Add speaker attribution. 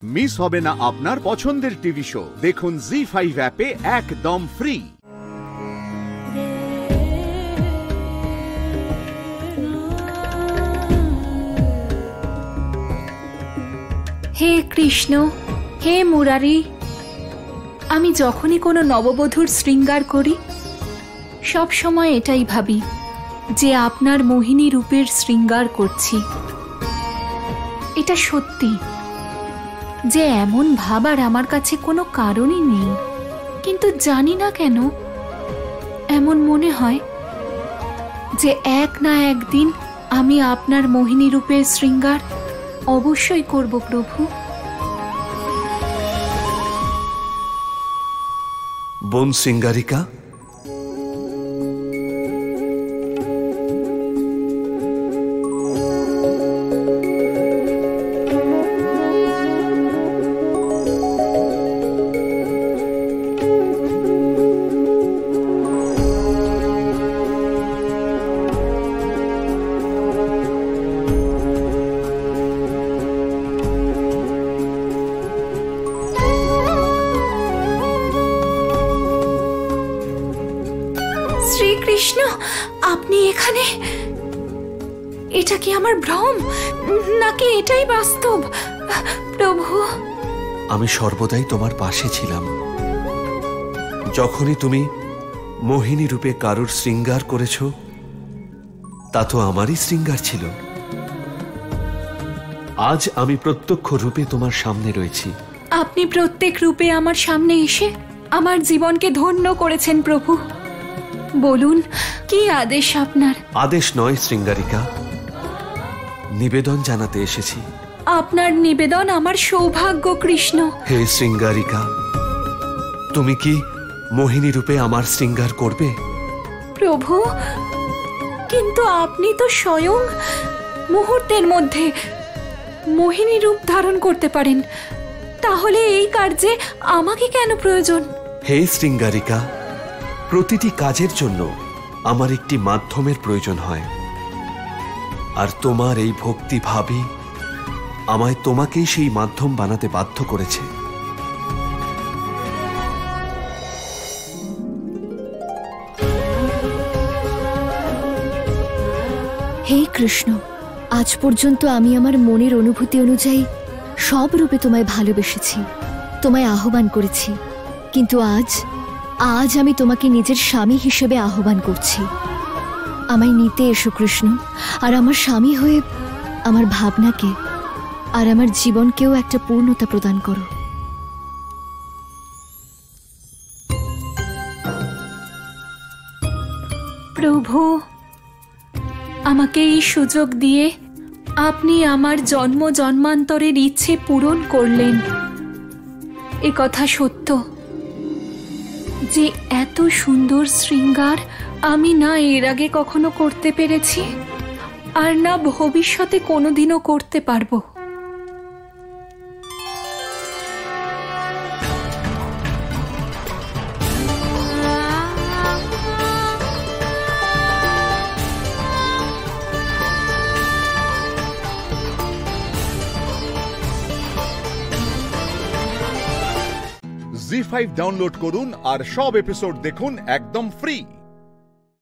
Speaker 1: Miss হবে না আপনার পছন্দের টিভি শো। দেখুন জি5 অ্যাপে একদম ফ্রি।
Speaker 2: হে কৃষ্ণ, হে মুরারি, আমি যখনই কোনো নববধূর শৃঙ্গার করি সব সময় এটাই ভাবি যে আপনার মোহিনী রূপের শৃঙ্গার করছি। এটা সত্যি যে এমন ভাবার আমার কাছে কোনো কারণই নেই, কিন্তু জানি না কেন এমন মনে হয় যে এক না একদিন আমি আপনার মোহিনী রূপের শৃঙ্গার অবশ্যই করব প্রভু।
Speaker 3: বোন শৃঙ্গারিকা,
Speaker 2: শ্রীকৃষ্ণ, আপনি এখানে? এটা কি আমার ভ্রম নাকি এটাই বাস্তব? প্রভু,
Speaker 3: আমি সর্বদাই তোমার পাশে ছিলাম। যখনই তুমি মোহিনী রূপে কারুর শৃঙ্গার করেছ তা তো আমারই শৃঙ্গার ছিল। আজ আমি প্রত্যক্ষ রূপে তোমার সামনে রয়েছি।
Speaker 2: আপনি প্রত্যেক রূপে আমার সামনে এসে আমার জীবনকে ধন্য করেছেন প্রভু। বলুন, কি আদেশ আপনার?
Speaker 3: আদেশ নয় শৃঙ্গারিকা, নিবেদন জানাতে এসেছি।
Speaker 2: আপনার নিবেদন আমার সৌভাগ্য কৃষ্ণ।
Speaker 3: হে শৃঙ্গারিকা, তুমি কি মোহিনী রূপে আমার শৃঙ্গার করবে?
Speaker 2: প্রভু, কিন্তু আপনি তো স্বয়ং মুহূর্তের মধ্যে মোহিনী রূপ ধারণ করতে পারেন, তাহলে এই কার্যে আমাকে কেন প্রয়োজন?
Speaker 3: হে শৃঙ্গারিকা, প্রতিটি কাজের জন্য আমার একটি মাধ্যমের প্রয়োজন হয়, আর তোমার এই ভক্তি ভাবই আমায় তোমাকেই সেই মাধ্যম বানাতে বাধ্য করেছে।
Speaker 4: হে কৃষ্ণ, আজ পর্যন্ত আমি আমার মনের অনুভূতি অনুযায়ী সব রূপে তোমায় ভালোবেসেছি, তোমায় আহ্বান করেছি, কিন্তু আজ আমি তোমাকে নিজের স্বামী হিসেবে আহ্বান করছি। আমায় নিতে এসো কৃষ্ণ, আর আমার স্বামী হয়ে আমার ভাবনাকে আর আমার জীবনকেও একটা পূর্ণতা প্রদান করো।
Speaker 2: প্রভু, আমাকে এই সুযোগ দিয়ে আপনি আমার জন্ম জন্মান্তরের ইচ্ছে পূরণ করলেন। এ কথা সত্য যে এত সুন্দর শৃঙ্গার আমি না এর আগে কখনো করতে পেরেছি, আর না ভবিষ্যতে কোনোদিনও করতে পারবো।
Speaker 1: জি5 ডাউনলোড করুন আর সব এপিসোড দেখুন একদম ফ্রি।